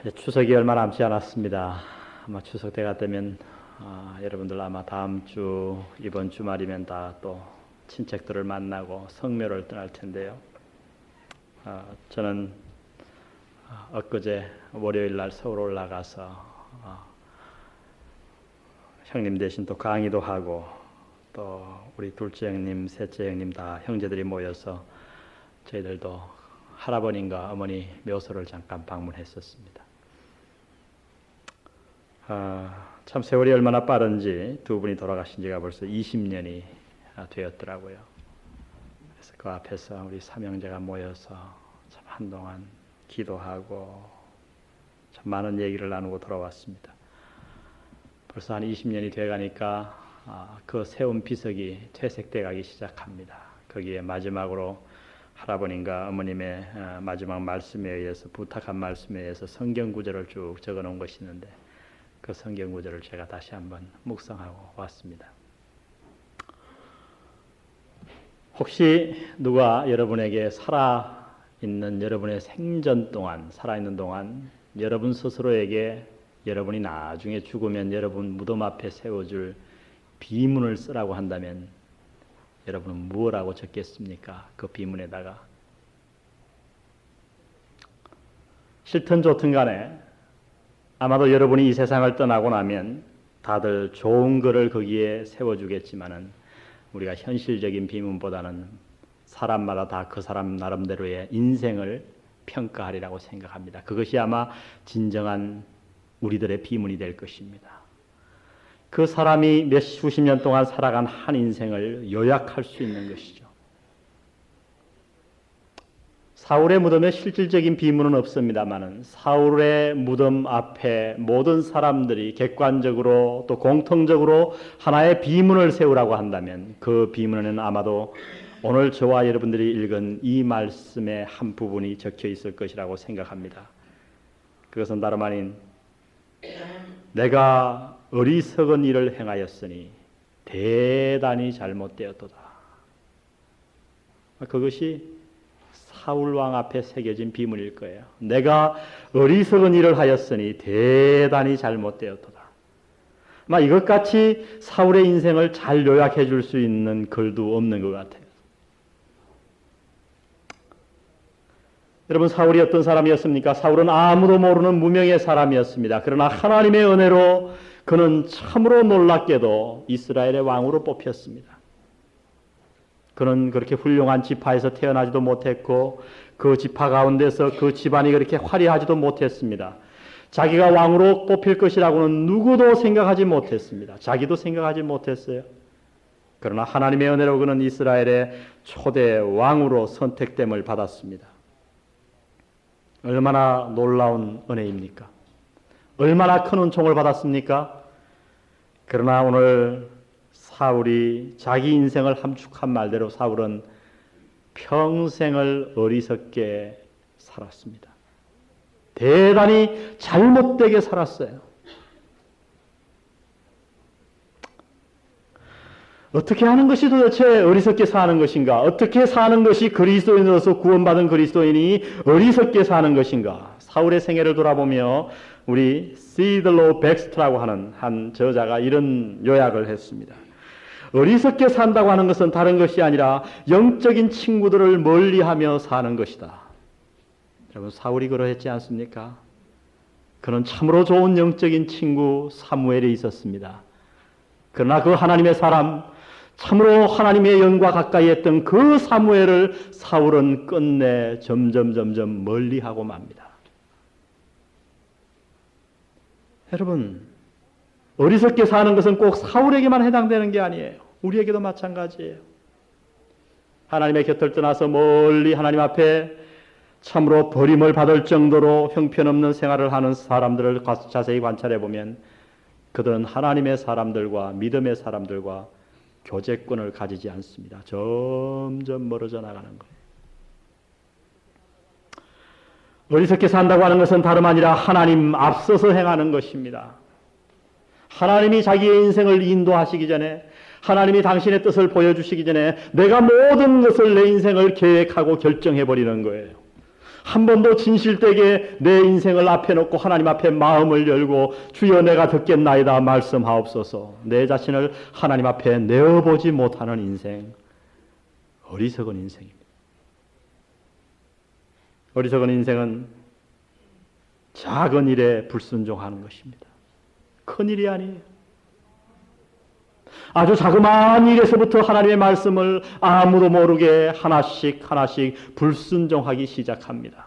이제 추석이 얼마 남지 않았습니다. 아마 추석 때가 되면 여러분들 아마 다음 주 이번 주말이면 다 또 친척들을 만나고 성묘를 떠날 텐데요. 저는 엊그제 월요일 날 서울 올라가서 형님 대신 또 강의도 하고 또 우리 둘째 형님, 셋째 형님 다 형제들이 모여서 저희들도 할아버님과 어머니 묘소를 잠깐 방문했었습니다. 참 세월이 얼마나 빠른지 두 분이 돌아가신 지가 벌써 20년이 되었더라고요. 그래서 그 앞에서 우리 삼형제가 모여서 참 한동안 기도하고 참 많은 얘기를 나누고 돌아왔습니다. 벌써 한 20년이 돼가니까 그 세운 비석이 퇴색돼 가기 시작합니다. 거기에 마지막으로 할아버님과 어머님의 마지막 말씀에 의해서 부탁한 말씀에 의해서 성경 구절을 쭉 적어 놓은 것이 있는데 그 성경 구절을 제가 다시 한번 묵상하고 왔습니다. 혹시 누가 여러분에게 살아있는 여러분의 생전 동안 살아있는 동안 여러분 스스로에게 여러분이 나중에 죽으면 여러분 무덤 앞에 세워줄 비문을 쓰라고 한다면 여러분은 무엇라고 적겠습니까? 그 비문에다가 싫든 좋든 간에 아마도 여러분이 이 세상을 떠나고 나면 다들 좋은 글을 거기에 세워주겠지만은 우리가 현실적인 비문보다는 사람마다 다 그 사람 나름대로의 인생을 평가하리라고 생각합니다. 그것이 아마 진정한 우리들의 비문이 될 것입니다. 그 사람이 몇 수십 년 동안 살아간 한 인생을 요약할 수 있는 것이죠. 사울의 무덤에 실질적인 비문은 없습니다만은 사울의 무덤 앞에 모든 사람들이 객관적으로 또 공통적으로 하나의 비문을 세우라고 한다면 그 비문에는 아마도 오늘 저와 여러분들이 읽은 이 말씀의 한 부분이 적혀 있을 것이라고 생각합니다. 그것은 다름 아닌 내가 어리석은 일을 행하였으니 대단히 잘못되었도다. 그것이 사울 왕 앞에 새겨진 비문일 거예요. 내가 어리석은 일을 하였으니 대단히 잘못되었도다. 이것같이 사울의 인생을 잘 요약해 줄 수 있는 글도 없는 것 같아요. 여러분, 사울이 어떤 사람이었습니까? 사울은 아무도 모르는 무명의 사람이었습니다. 그러나 하나님의 은혜로 그는 참으로 놀랍게도 이스라엘의 왕으로 뽑혔습니다. 그는 그렇게 훌륭한 지파에서 태어나지도 못했고 그 지파 가운데서 그 집안이 그렇게 화려하지도 못했습니다. 자기가 왕으로 뽑힐 것이라고는 누구도 생각하지 못했습니다. 자기도 생각하지 못했어요. 그러나 하나님의 은혜로 그는 이스라엘의 초대 왕으로 선택됨을 받았습니다. 얼마나 놀라운 은혜입니까? 얼마나 큰 은총을 받았습니까? 그러나 오늘 사울이 자기 인생을 함축한 말대로 사울은 평생을 어리석게 살았습니다. 대단히 잘못되게 살았어요. 어떻게 하는 것이 도대체 어리석게 사는 것인가? 어떻게 사는 것이 그리스도인으로서 구원받은 그리스도인이 어리석게 사는 것인가? 사울의 생애를 돌아보며 우리 시들로 백스트라고 하는 한 저자가 이런 요약을 했습니다. 어리석게 산다고 하는 것은 다른 것이 아니라 영적인 친구들을 멀리하며 사는 것이다. 여러분, 사울이 그러했지 않습니까? 그는 참으로 좋은 영적인 친구 사무엘이 있었습니다. 그러나 그 하나님의 사람, 참으로 하나님의 영과 가까이 했던 그 사무엘을 사울은 끝내 점점 멀리하고 맙니다. 여러분, 어리석게 사는 것은 꼭 사울에게만 해당되는 게 아니에요. 우리에게도 마찬가지예요. 하나님의 곁을 떠나서 멀리 하나님 앞에 참으로 버림을 받을 정도로 형편없는 생활을 하는 사람들을 자세히 관찰해 보면 그들은 하나님의 사람들과 믿음의 사람들과 교제권을 가지지 않습니다. 점점 멀어져 나가는 거예요. 어리석게 산다고 하는 것은 다름 아니라 하나님 앞서서 행하는 것입니다. 하나님이 자기의 인생을 인도하시기 전에, 하나님이 당신의 뜻을 보여주시기 전에 내가 모든 것을 내 인생을 계획하고 결정해버리는 거예요. 한 번도 진실되게 내 인생을 앞에 놓고 하나님 앞에 마음을 열고 주여 내가 듣겠나이다 말씀하옵소서. 내 자신을 하나님 앞에 내어보지 못하는 인생, 어리석은 인생입니다. 어리석은 인생은 작은 일에 불순종하는 것입니다. 큰 일이 아니에요. 아주 자그마한 일에서부터 하나님의 말씀을 아무도 모르게 하나씩 불순종하기 시작합니다.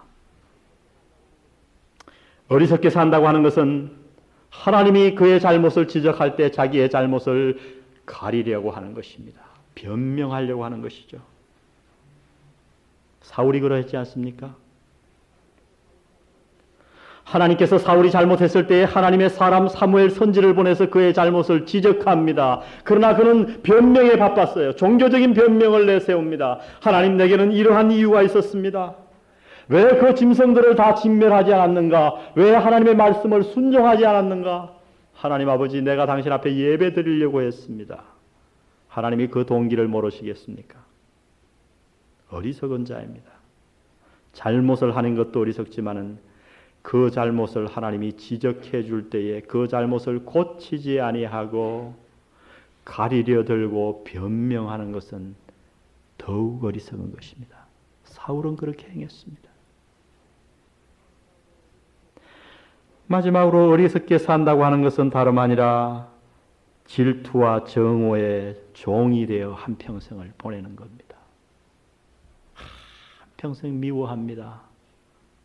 어리석게 산다고 하는 것은 하나님이 그의 잘못을 지적할 때 자기의 잘못을 가리려고 하는 것입니다. 변명하려고 하는 것이죠. 사울이 그러했지 않습니까? 하나님께서 사울이 잘못했을 때에 하나님의 사람 사무엘 선지를 보내서 그의 잘못을 지적합니다. 그러나 그는 변명에 바빴어요. 종교적인 변명을 내세웁니다. 하나님, 내게는 이러한 이유가 있었습니다. 왜 그 짐승들을 다 진멸하지 않았는가? 왜 하나님의 말씀을 순종하지 않았는가? 하나님 아버지, 내가 당신 앞에 예배 드리려고 했습니다. 하나님이 그 동기를 모르시겠습니까? 어리석은 자입니다. 잘못을 하는 것도 어리석지만은 그 잘못을 하나님이 지적해 줄 때에 그 잘못을 고치지 아니하고 가리려 들고 변명하는 것은 더욱 어리석은 것입니다. 사울은 그렇게 행했습니다. 마지막으로 어리석게 산다고 하는 것은 다름 아니라 질투와 정오의 종이 되어 한평생을 보내는 겁니다. 한평생 미워합니다.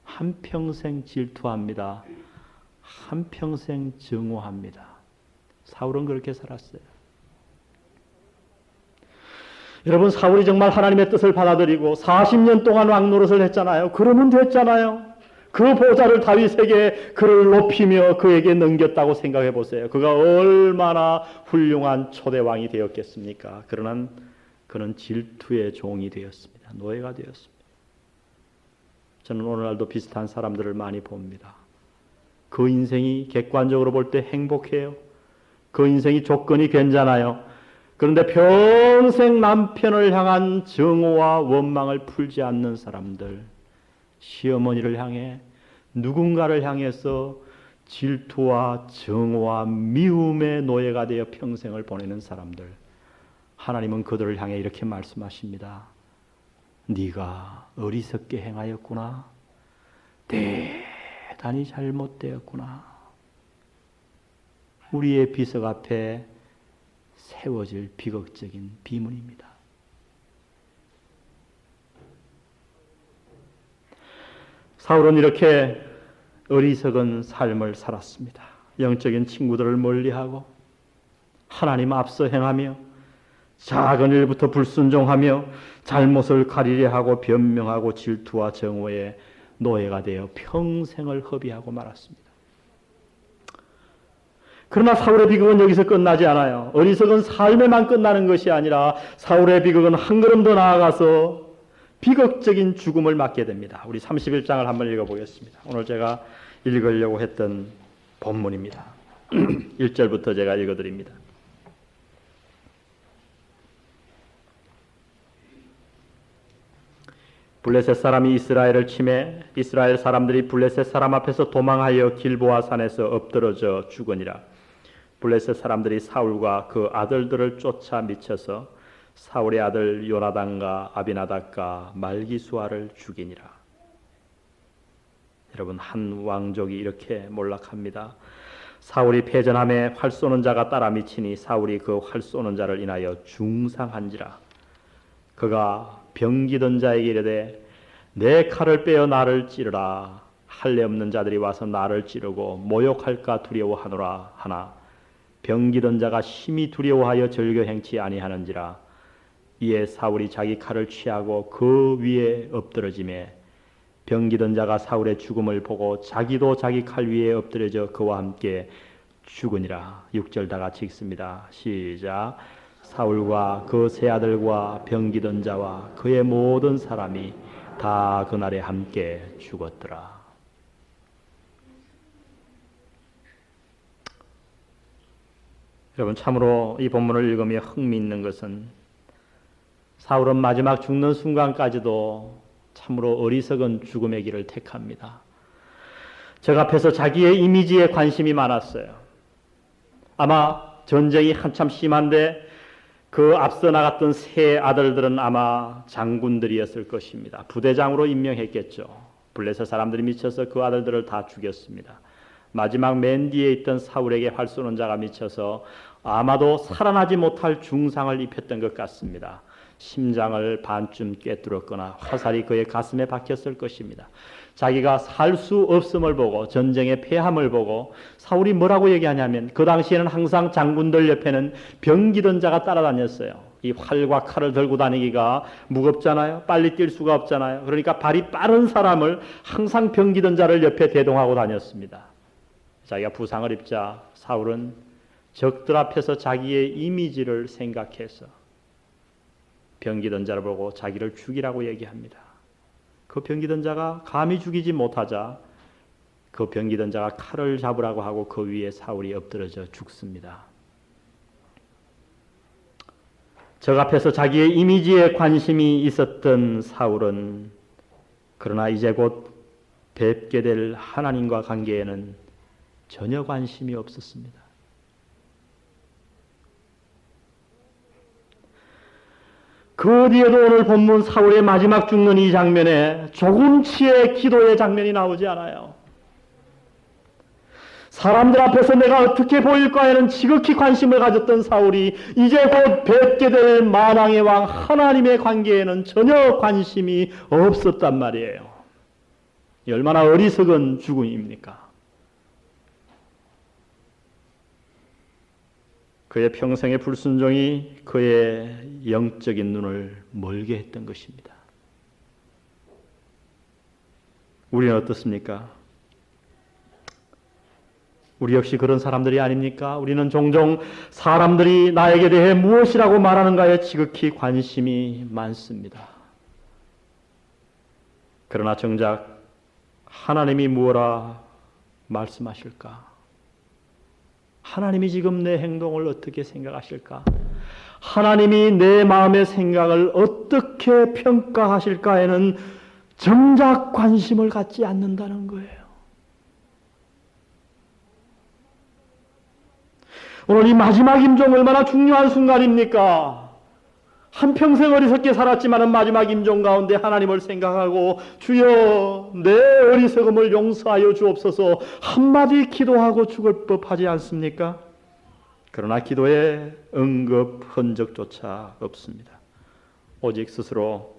한평생 질투합니다. 한평생 증오합니다. 사울은 그렇게 살았어요. 여러분, 사울이 정말 하나님의 뜻을 받아들이고 40년 동안 왕노릇을 했잖아요. 그러면 됐잖아요. 그 보좌를 다윗에게 그를 높이며 그에게 넘겼다고 생각해 보세요. 그가 얼마나 훌륭한 초대왕이 되었겠습니까? 그러나 그는 질투의 종이 되었습니다. 노예가 되었습니다. 저는 오늘날도 비슷한 사람들을 많이 봅니다. 그 인생이 객관적으로 볼 때 행복해요. 그 인생이 조건이 괜찮아요. 그런데 평생 남편을 향한 증오와 원망을 풀지 않는 사람들, 시어머니를 향해 누군가를 향해서 질투와 증오와 미움의 노예가 되어 평생을 보내는 사람들, 하나님은 그들을 향해 이렇게 말씀하십니다. 네가 어리석게 행하였구나. 대단히 잘못되었구나. 우리의 비석 앞에 세워질 비극적인 비문입니다. 사울은 이렇게 어리석은 삶을 살았습니다. 영적인 친구들을 멀리하고 하나님 앞서 행하며 작은 일부터 불순종하며 잘못을 가리려 하고 변명하고 질투와 정오의 노예가 되어 평생을 허비하고 말았습니다. 그러나 사울의 비극은 여기서 끝나지 않아요. 어리석은 삶에만 끝나는 것이 아니라 사울의 비극은 한 걸음 더 나아가서 비극적인 죽음을 맞게 됩니다. 우리 31장을 한번 읽어보겠습니다. 오늘 제가 읽으려고 했던 본문입니다. 1절부터 제가 읽어드립니다. 블레셋 사람이 이스라엘을 치매 이스라엘 사람들이 블레셋 사람 앞에서 도망하여 길보아 산에서 엎드러져 죽으니라. 블레셋 사람들이 사울과 그 아들들을 쫓아 미쳐서 사울의 아들 요나단과 아비나답과 말기수아를 죽이니라. 여러분, 한 왕족이 이렇게 몰락합니다. 사울이 패전함에 활 쏘는 자가 따라 미치니 사울이 그 활 쏘는 자를 인하여 중상한지라. 그가 병기던 자에게 이르되 내 칼을 빼어 나를 찌르라. 할례 없는 자들이 와서 나를 찌르고 모욕할까 두려워하노라 하나 병기던 자가 심히 두려워하여 절겨 행치 아니하는지라. 이에 사울이 자기 칼을 취하고 그 위에 엎드러지매 병기던 자가 사울의 죽음을 보고 자기도 자기 칼 위에 엎드려져 그와 함께 죽으니라. 6절 다 같이 읽습니다. 시작. 사울과 그 세 아들과 병기던 자와 그의 모든 사람이 다 그날에 함께 죽었더라. 여러분, 참으로 이 본문을 읽으며 흥미있는 것은 사울은 마지막 죽는 순간까지도 참으로 어리석은 죽음의 길을 택합니다. 적 앞에서 자기의 이미지에 관심이 많았어요. 아마 전쟁이 한참 심한데 그 앞서 나갔던 세 아들들은 아마 장군들이었을 것입니다. 부대장으로 임명했겠죠. 블레셋 사람들이 미쳐서 그 아들들을 다 죽였습니다. 마지막 맨 뒤에 있던 사울에게 활 쏘는 자가 미쳐서 아마도 살아나지 못할 중상을 입혔던 것 같습니다. 심장을 반쯤 꿰뚫었거나 화살이 그의 가슴에 박혔을 것입니다. 자기가 살 수 없음을 보고 전쟁의 패함을 보고 사울이 뭐라고 얘기하냐면 그 당시에는 항상 장군들 옆에는 병기던 자가 따라다녔어요. 이 활과 칼을 들고 다니기가 무겁잖아요. 빨리 뛸 수가 없잖아요. 그러니까 발이 빠른 사람을 항상 병기던 자를 옆에 대동하고 다녔습니다. 자기가 부상을 입자 사울은 적들 앞에서 자기의 이미지를 생각해서 병기던 자를 보고 자기를 죽이라고 얘기합니다. 그 병기던 자가 감히 죽이지 못하자 그 병기던 자가 칼을 잡으라고 하고 그 위에 사울이 엎드러져 죽습니다. 적 앞에서 자기의 이미지에 관심이 있었던 사울은 그러나 이제 곧 뵙게 될 하나님과 관계에는 전혀 관심이 없었습니다. 그 어디에도 오늘 본문 사울의 마지막 죽는 이 장면에 조금치의 기도의 장면이 나오지 않아요. 사람들 앞에서 내가 어떻게 보일까에는 지극히 관심을 가졌던 사울이 이제 곧 뵙게 될 만왕의 왕 하나님의 관계에는 전혀 관심이 없었단 말이에요. 얼마나 어리석은 죽음입니까? 그의 평생의 불순종이 그의 영적인 눈을 멀게 했던 것입니다. 우리는 어떻습니까? 우리 역시 그런 사람들이 아닙니까? 우리는 종종 사람들이 나에게 대해 무엇이라고 말하는가에 지극히 관심이 많습니다. 그러나 정작 하나님이 무엇라 말씀하실까? 하나님이 지금 내 행동을 어떻게 생각하실까? 하나님이 내 마음의 생각을 어떻게 평가하실까에는 정작 관심을 갖지 않는다는 거예요. 오늘 이 마지막 임종 얼마나 중요한 순간입니까? 한평생 어리석게 살았지만 마지막 임종 가운데 하나님을 생각하고 주여 내 어리석음을 용서하여 주옵소서 한마디 기도하고 죽을 법하지 않습니까? 그러나 기도에 응급 흔적조차 없습니다. 오직 스스로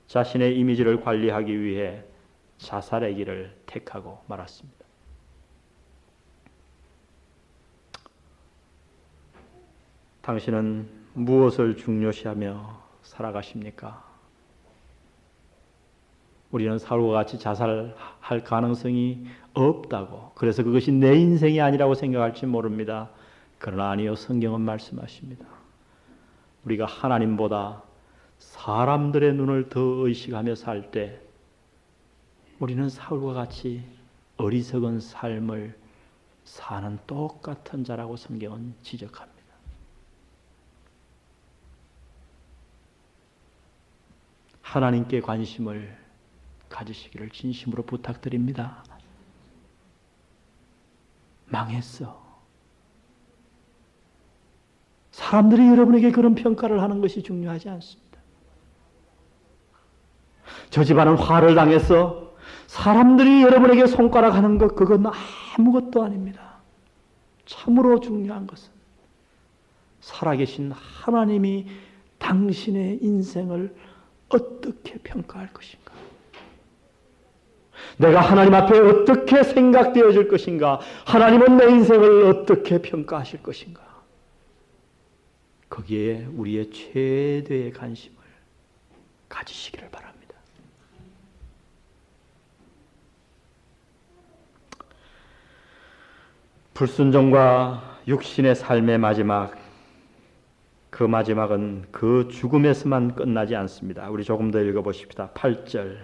자신의 이미지를 관리하기 위해 자살의 길을 택하고 말았습니다. 당신은 무엇을 중요시하며 살아가십니까? 우리는 사울과 같이 자살할 가능성이 없다고, 그래서 그것이 내 인생이 아니라고 생각할지 모릅니다. 그러나 아니요, 성경은 말씀하십니다. 우리가 하나님보다 사람들의 눈을 더 의식하며 살 때 우리는 사울과 같이 어리석은 삶을 사는 똑같은 자라고 성경은 지적합니다. 하나님께 관심을 가지시기를 진심으로 부탁드립니다. 망했어. 사람들이 여러분에게 그런 평가를 하는 것이 중요하지 않습니다. 저 집안은 화를 당했어. 사람들이 여러분에게 손가락하는 것, 그건 아무것도 아닙니다. 참으로 중요한 것은 살아계신 하나님이 당신의 인생을 어떻게 평가할 것인가? 내가 하나님 앞에 어떻게 생각되어질 것인가? 하나님은 내 인생을 어떻게 평가하실 것인가? 거기에 우리의 최대의 관심을 가지시기를 바랍니다. 불순종과 육신의 삶의 마지막, 그 마지막은 그 죽음에서만 끝나지 않습니다. 우리 조금 더 읽어보십시다. 8절.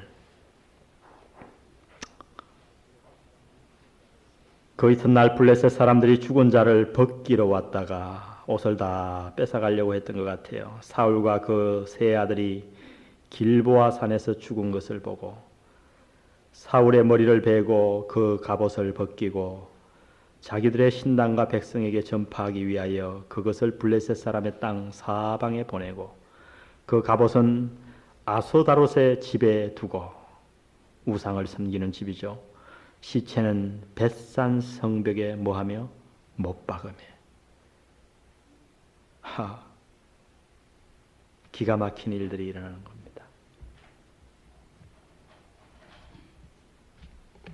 그 이튿날 블레셋 사람들이 죽은 자를 벗기러 왔다가 옷을 다 뺏어가려고 했던 것 같아요. 사울과 그 세 아들이 길보아 산에서 죽은 것을 보고 사울의 머리를 베고 그 갑옷을 벗기고 자기들의 신당과 백성에게 전파하기 위하여 그것을 블레셋 사람의 땅 사방에 보내고 그 갑옷은 아소다롯의 집에 두고 우상을 섬기는 집이죠. 시체는 벳산 성벽에 뭐하며 못 박으며. 기가 막힌 일들이 일어나는 겁니다.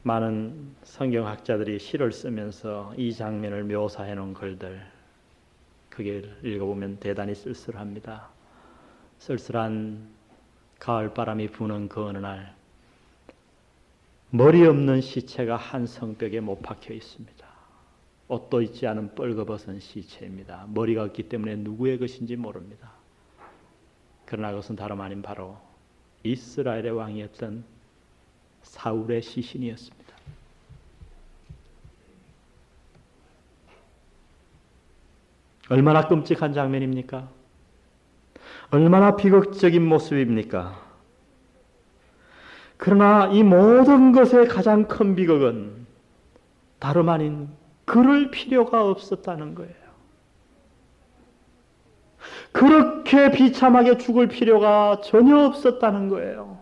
많은 성경학자들이 시를 쓰면서 이 장면을 묘사해 놓은 글들, 그게 읽어보면 대단히 쓸쓸합니다. 쓸쓸한 가을바람이 부는 그 어느 날 머리 없는 시체가 한 성벽에 못 박혀 있습니다. 옷도 있지 않은 뻘거벗은 시체입니다. 머리가 없기 때문에 누구의 것인지 모릅니다. 그러나 그것은 다름 아닌 바로 이스라엘의 왕이었던 사울의 시신이었습니다. 얼마나 끔찍한 장면입니까? 얼마나 비극적인 모습입니까? 그러나 이 모든 것의 가장 큰 비극은 다름 아닌 그럴 필요가 없었다는 거예요. 그렇게 비참하게 죽을 필요가 전혀 없었다는 거예요.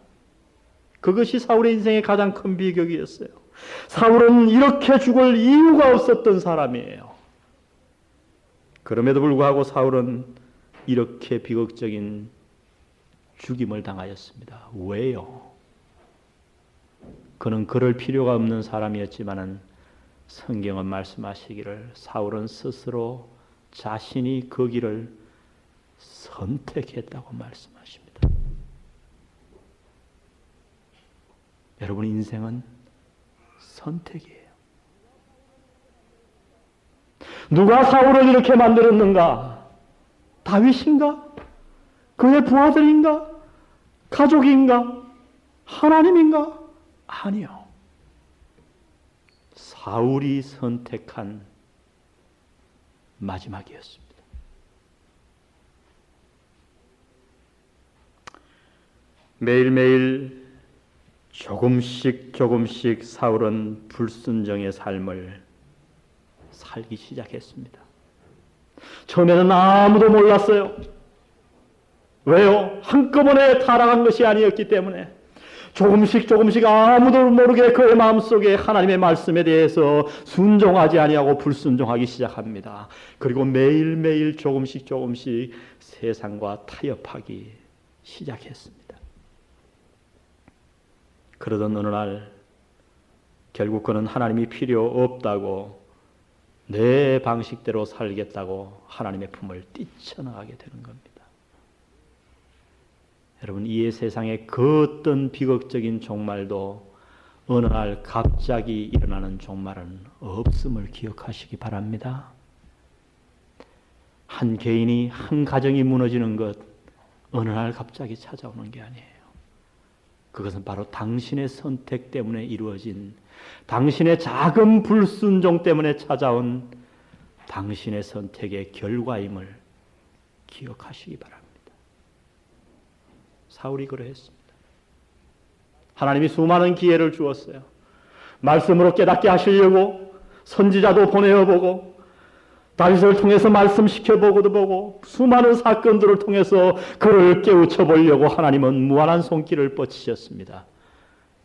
그것이 사울의 인생의 가장 큰 비극이었어요. 사울은 이렇게 죽을 이유가 없었던 사람이에요. 그럼에도 불구하고 사울은 이렇게 비극적인 죽임을 당하였습니다. 왜요? 그는 그럴 필요가 없는 사람이었지만은 성경은 말씀하시기를 사울은 스스로 자신이 그 길을 선택했다고 말씀하십니다. 여러분 인생은 선택이에요. 누가 사울을 이렇게 만들었는가? 다윗인가? 그의 부하들인가? 가족인가? 하나님인가? 아니요. 사울이 선택한 마지막이었습니다. 매일매일 조금씩 사울은 불순종의 삶을 살기 시작했습니다. 처음에는 아무도 몰랐어요. 왜요? 한꺼번에 타락한 것이 아니었기 때문에 조금씩 아무도 모르게 그의 마음속에 하나님의 말씀에 대해서 순종하지 아니하고 불순종하기 시작합니다. 그리고 매일매일 조금씩 세상과 타협하기 시작했습니다. 그러던 어느 날 결국 그는 하나님이 필요 없다고 내 방식대로 살겠다고 하나님의 품을 뛰쳐나가게 되는 겁니다. 여러분 이 세상에 그 어떤 비극적인 종말도 어느 날 갑자기 일어나는 종말은 없음을 기억하시기 바랍니다. 한 개인이 한 가정이 무너지는 것 어느 날 갑자기 찾아오는 게 아니에요. 그것은 바로 당신의 선택 때문에 이루어진 당신의 작은 불순종 때문에 찾아온 당신의 선택의 결과임을 기억하시기 바랍니다. 사울이 그러했습니다. 하나님이 수많은 기회를 주었어요. 말씀으로 깨닫게 하시려고 선지자도 보내어보고 다윗을 통해서 말씀시켜보고도 보고 수많은 사건들을 통해서 그를 깨우쳐보려고 하나님은 무한한 손길을 뻗치셨습니다.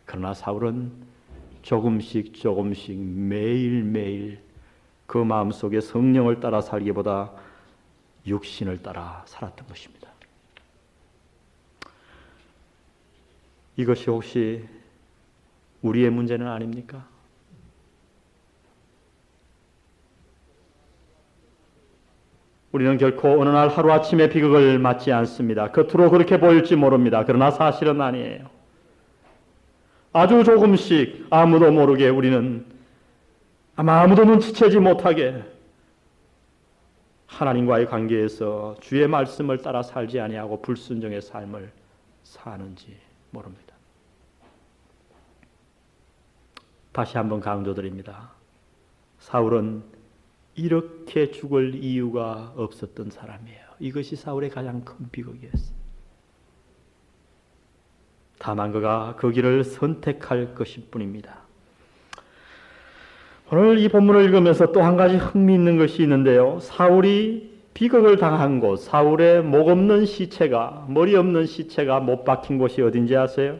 그러나 사울은 조금씩 매일매일 그 마음속에 성령을 따라 살기보다 육신을 따라 살았던 것입니다. 이것이 혹시 우리의 문제는 아닙니까? 우리는 결코 어느 날 하루아침에 비극을 맞지 않습니다. 겉으로 그렇게 보일지 모릅니다. 그러나 사실은 아니에요. 아주 조금씩 아무도 모르게 우리는 아마 아무도 눈치채지 못하게 하나님과의 관계에서 주의 말씀을 따라 살지 아니하고 불순종의 삶을 사는지 모릅니다. 다시 한번 강조드립니다. 사울은 이렇게 죽을 이유가 없었던 사람이에요. 이것이 사울의 가장 큰 비극이었어요. 다만 그가 그 길을 선택할 것일 뿐입니다. 오늘 이 본문을 읽으면서 또 한 가지 흥미있는 것이 있는데요. 사울이 비극을 당한 곳, 사울의 목 없는 시체가, 머리 없는 시체가 못 박힌 곳이 어딘지 아세요?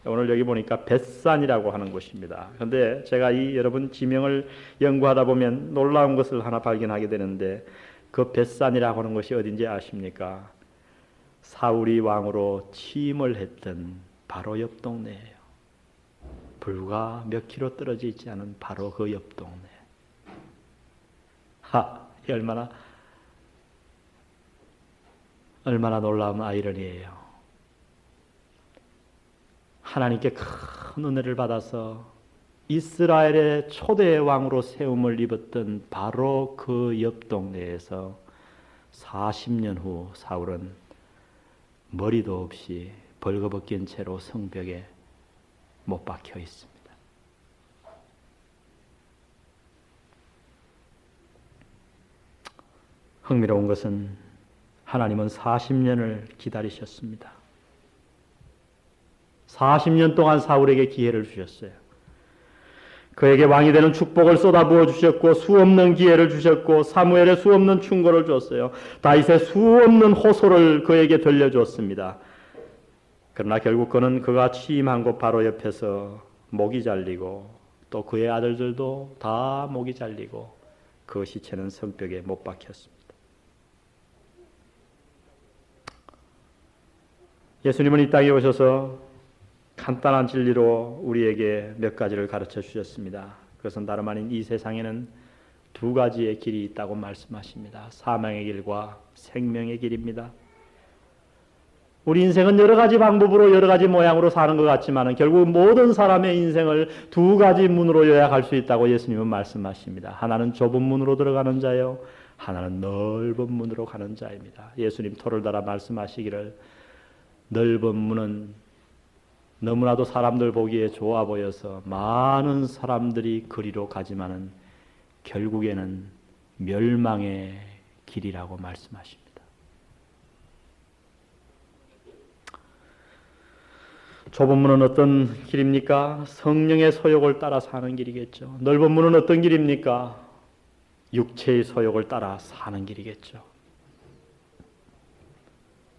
오늘 여기 보니까 벳산이라고 하는 곳입니다. 그런데 제가 이 여러분 지명을 연구하다 보면 놀라운 것을 하나 발견하게 되는데, 그 벳산이라고 하는 곳이 어딘지 아십니까? 사울이 왕으로 취임을 했던 바로 옆 동네예요. 불과 몇 킬로 떨어져 있지 않은 바로 그 옆 동네. 이 얼마나 놀라운 아이러니예요. 하나님께 큰 은혜를 받아서 이스라엘의 초대 왕으로 세움을 입었던 바로 그 옆 동네에서 40년 후 사울은 머리도 없이 벌거벗긴 채로 성벽에 못 박혀 있습니다. 흥미로운 것은 하나님은 40년을 기다리셨습니다. 40년 동안 사울에게 기회를 주셨어요. 그에게 왕이 되는 축복을 쏟아부어 주셨고, 수없는 기회를 주셨고, 사무엘의 수없는 충고를 줬어요. 다윗의 수없는 호소를 그에게 들려주었습니다. 그러나 결국 그는 그가 취임한 곳 바로 옆에서 목이 잘리고, 또 그의 아들들도 다 목이 잘리고, 그 시체는 성벽에 못 박혔습니다. 예수님은 이 땅에 오셔서 간단한 진리로 우리에게 몇 가지를 가르쳐 주셨습니다. 그것은 다름 아닌 이 세상에는 두 가지의 길이 있다고 말씀하십니다. 사망의 길과 생명의 길입니다. 우리 인생은 여러 가지 방법으로 여러 가지 모양으로 사는 것 같지만 결국 모든 사람의 인생을 두 가지 문으로 요약할 수 있다고 예수님은 말씀하십니다. 하나는 좁은 문으로 들어가는 자요, 하나는 넓은 문으로 가는 자입니다. 예수님 토를 달아 말씀하시기를 넓은 문은 너무나도 사람들 보기에 좋아 보여서 많은 사람들이 그리로 가지만은 결국에는 멸망의 길이라고 말씀하십니다. 좁은 문은 어떤 길입니까? 성령의 소욕을 따라 사는 길이겠죠. 넓은 문은 어떤 길입니까? 육체의 소욕을 따라 사는 길이겠죠.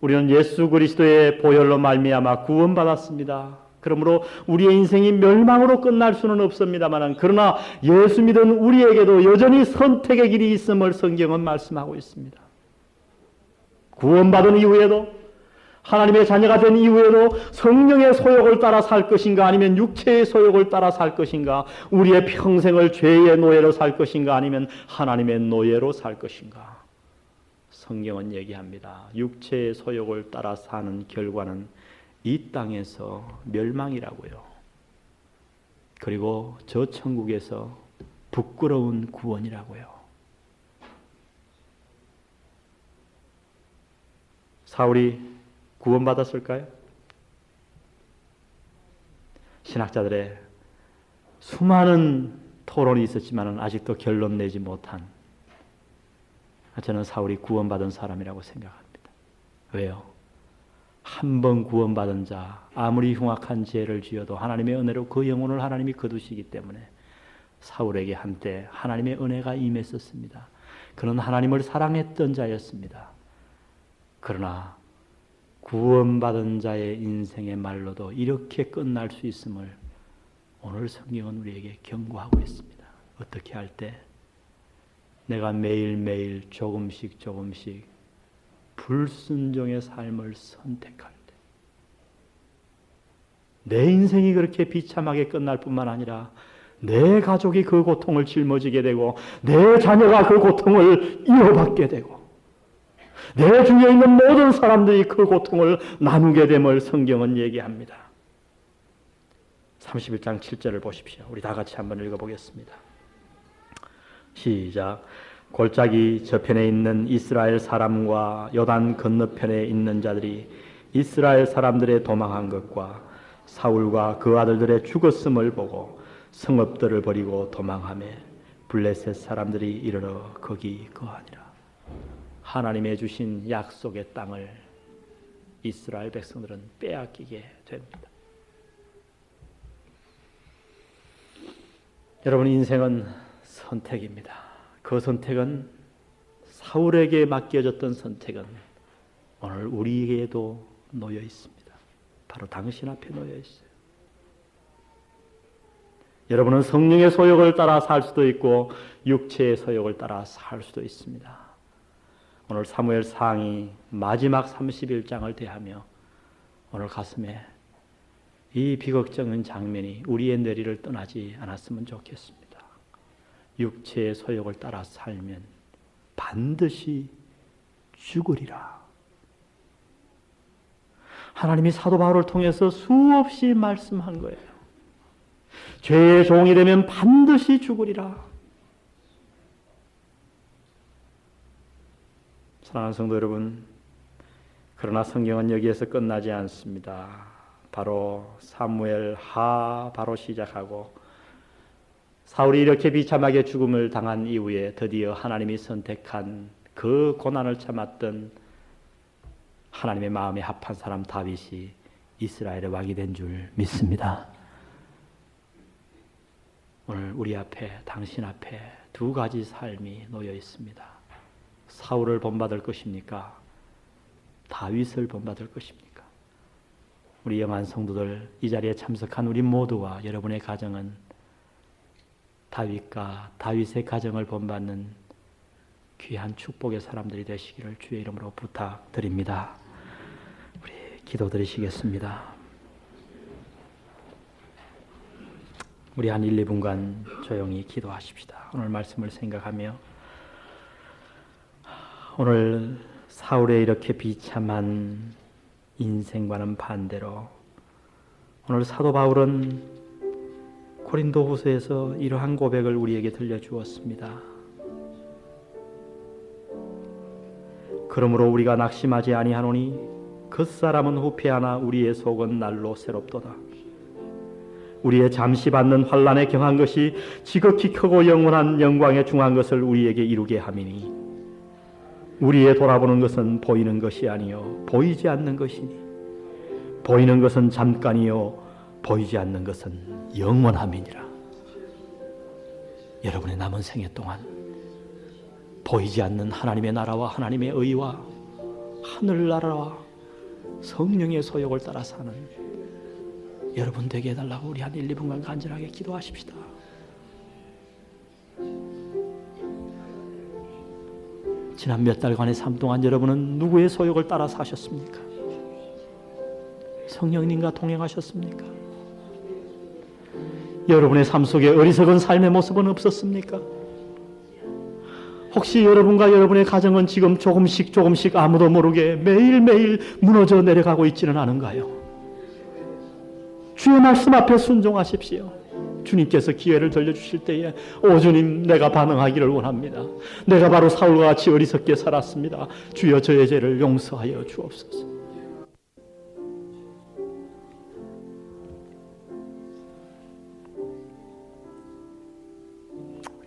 우리는 예수 그리스도의 보혈로 말미암아 구원받았습니다. 그러므로 우리의 인생이 멸망으로 끝날 수는 없습니다만, 그러나 예수 믿은 우리에게도 여전히 선택의 길이 있음을 성경은 말씀하고 있습니다. 구원받은 이후에도, 하나님의 자녀가 된 이후에도 성령의 소욕을 따라 살 것인가, 아니면 육체의 소욕을 따라 살 것인가, 우리의 평생을 죄의 노예로 살 것인가, 아니면 하나님의 노예로 살 것인가. 성경은 얘기합니다. 육체의 소욕을 따라 사는 결과는 이 땅에서 멸망이라고요. 그리고 저 천국에서 부끄러운 구원이라고요. 사울이 구원받았을까요? 신학자들의 수많은 토론이 있었지만 아직도 결론 내지 못한, 저는 사울이 구원받은 사람이라고 생각합니다. 왜요? 한 번 구원받은 자, 아무리 흉악한 죄를 지어도 하나님의 은혜로 그 영혼을 하나님이 거두시기 때문에 사울에게 한때 하나님의 은혜가 임했었습니다. 그는 하나님을 사랑했던 자였습니다. 그러나 구원받은 자의 인생의 말로도 이렇게 끝날 수 있음을 오늘 성경은 우리에게 경고하고 있습니다. 어떻게 할 때? 내가 매일매일 조금씩 불순종의 삶을 선택할 때, 내 인생이 그렇게 비참하게 끝날 뿐만 아니라 내 가족이 그 고통을 짊어지게 되고, 내 자녀가 그 고통을 이어받게 되고, 내 주위에 있는 모든 사람들이 그 고통을 나누게 됨을 성경은 얘기합니다. 31장 7절을 보십시오. 우리 다 같이 한번 읽어보겠습니다. 시작. 골짜기 저편에 있는 이스라엘 사람과 요단 건너편에 있는 자들이 이스라엘 사람들의 도망한 것과 사울과 그 아들들의 죽었음을 보고 성읍들을 버리고 도망하매 블레셋 사람들이 이르러 거기 거하니라. 하나님의 주신 약속의 땅을 이스라엘 백성들은 빼앗기게 됩니다. 여러분, 인생은 선택입니다. 그 선택은, 사울에게 맡겨졌던 선택은 오늘 우리에게도 놓여 있습니다. 바로 당신 앞에 놓여 있어요. 여러분은 성령의 소욕을 따라 살 수도 있고 육체의 소욕을 따라 살 수도 있습니다. 오늘 사무엘 상이 마지막 31장을 대하며 오늘 가슴에 이 비극적인 장면이 우리의 뇌리를 떠나지 않았으면 좋겠습니다. 육체의 소욕을 따라 살면 반드시 죽으리라. 하나님이 사도 바울을 통해서 수없이 말씀한 거예요. 죄의 종이 되면 반드시 죽으리라. 사랑하는 성도 여러분, 그러나 성경은 여기에서 끝나지 않습니다. 바로 사무엘 하 바로 시작하고 사울이 이렇게 비참하게 죽음을 당한 이후에 드디어 하나님이 선택한 그 고난을 참았던 하나님의 마음에 합한 사람 다윗이 이스라엘의 왕이 된 줄 믿습니다. 오늘 우리 앞에, 당신 앞에 두 가지 삶이 놓여 있습니다. 사울을 본받을 것입니까? 다윗을 본받을 것입니까? 우리 영한 성도들, 이 자리에 참석한 우리 모두와 여러분의 가정은 다윗과 다윗의 가정을 본받는 귀한 축복의 사람들이 되시기를 주의 이름으로 부탁드립니다. 우리 기도드리시겠습니다. 우리 한 1, 2분간 조용히 기도하십시다. 오늘 말씀을 생각하며 오늘 사울의 이렇게 비참한 인생과는 반대로 오늘 사도 바울은 고린도후서에서 이러한 고백을 우리에게 들려주었습니다. 그러므로 우리가 낙심하지 아니하노니 겉사람은 후패하나 우리의 속은 날로 새롭도다. 우리의 잠시 받는 환난에 경한 것이 지극히 크고 영원한 영광에 중한 것을 우리에게 이루게 함이니 우리의 돌아보는 것은 보이는 것이 아니요 보이지 않는 것이니 보이는 것은 잠깐이요 보이지 않는 것은 영원함이니라. 여러분의 남은 생애 동안 보이지 않는 하나님의 나라와 하나님의 의와 하늘나라와 성령의 소욕을 따라 사는 여러분 되게 해달라고 우리 한 1, 2분간 간절하게 기도하십시다. 지난 몇 달간의 삶 동안 여러분은 누구의 소욕을 따라 사셨습니까? 성령님과 동행하셨습니까? 여러분의 삶 속에 어리석은 삶의 모습은 없었습니까? 혹시 여러분과 여러분의 가정은 지금 조금씩 아무도 모르게 매일매일 무너져 내려가고 있지는 않은가요? 주의 말씀 앞에 순종하십시오. 주님께서 기회를 돌려주실 때에 오 주님, 내가 반응하기를 원합니다. 내가 바로 사울과 같이 어리석게 살았습니다. 주여 저의 죄를 용서하여 주옵소서.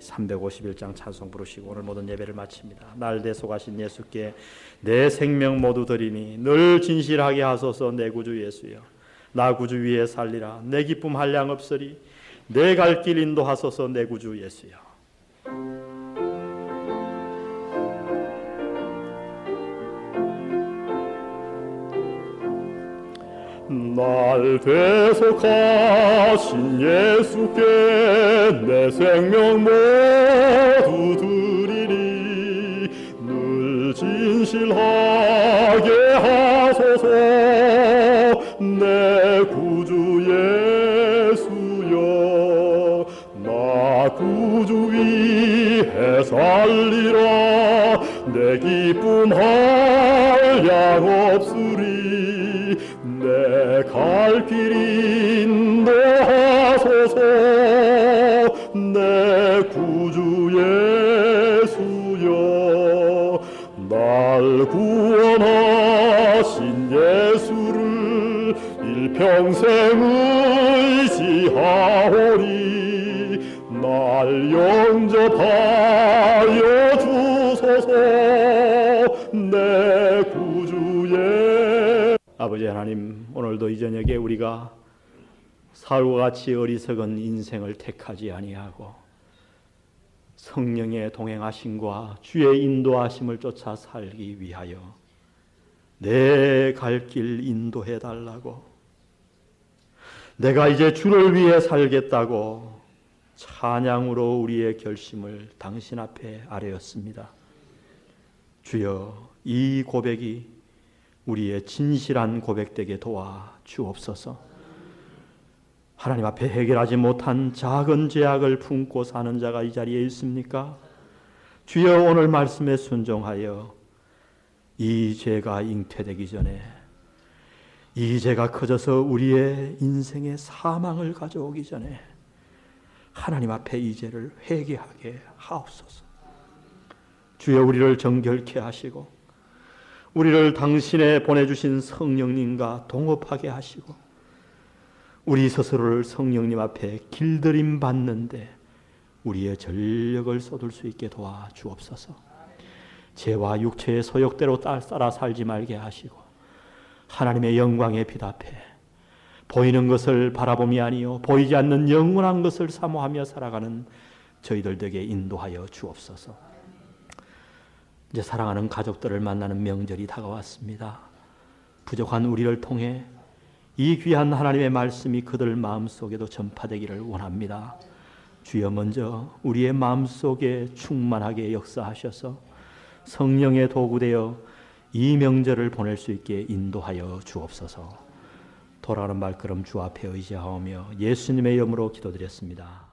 (351장) 찬송 부르시고 오늘 모든 예배를 마칩니다. 날 대속하신 예수께 내 생명 모두 드리니 늘 진실하게 하소서. 내 구주 예수여, 나 구주 위에 살리라. 내 기쁨 한량 없으리. 내 갈 길 인도하소서. 내 구주 예수여. 날 대속하신 예수께 내 생명 모두 드리리. 늘 진실하게 하소서. 내 구주 예수여, 나 구주 위에 살리라. 내 기쁨 한량 없으리. 내 갈 길 인도하소서. 내 구주 예수여, 날 구원하신 예수를 일평생 의지하오리. 날 영접하여 주소서. 내 구주 예수여. 아버지 하나님, 오늘도 이 저녁에 우리가 사울과 같이 어리석은 인생을 택하지 아니하고 성령의 동행하심과 주의 인도하심을 쫓아 살기 위하여 내 갈 길 인도해 달라고, 내가 이제 주를 위해 살겠다고 찬양으로 우리의 결심을 당신 앞에 아뢰었습니다. 주여, 이 고백이 우리의 진실한 고백되게 도와 주옵소서. 하나님 앞에 해결하지 못한 작은 죄악을 품고 사는 자가 이 자리에 있습니까? 주여, 오늘 말씀에 순종하여 이 죄가 잉태되기 전에, 이 죄가 커져서 우리의 인생의 사망을 가져오기 전에 하나님 앞에 이 죄를 회개하게 하옵소서. 주여, 우리를 정결케 하시고 우리를 당신의 보내주신 성령님과 동업하게 하시고 우리 스스로를 성령님 앞에 길들임 받는데 우리의 전력을 쏟을 수 있게 도와 주옵소서. 죄와 육체의 소욕대로 따라 살지 말게 하시고 하나님의 영광의 빛 앞에 보이는 것을 바라봄이 아니요 보이지 않는 영원한 것을 사모하며 살아가는 저희들 되게 인도하여 주옵소서. 이제 사랑하는 가족들을 만나는 명절이 다가왔습니다. 부족한 우리를 통해 이 귀한 하나님의 말씀이 그들 마음속에도 전파되기를 원합니다. 주여, 먼저 우리의 마음속에 충만하게 역사하셔서 성령의 도구되어 이 명절을 보낼 수 있게 인도하여 주옵소서. 돌아가는 발걸음 주 앞에 의지하오며 예수님의 이름으로 기도드렸습니다.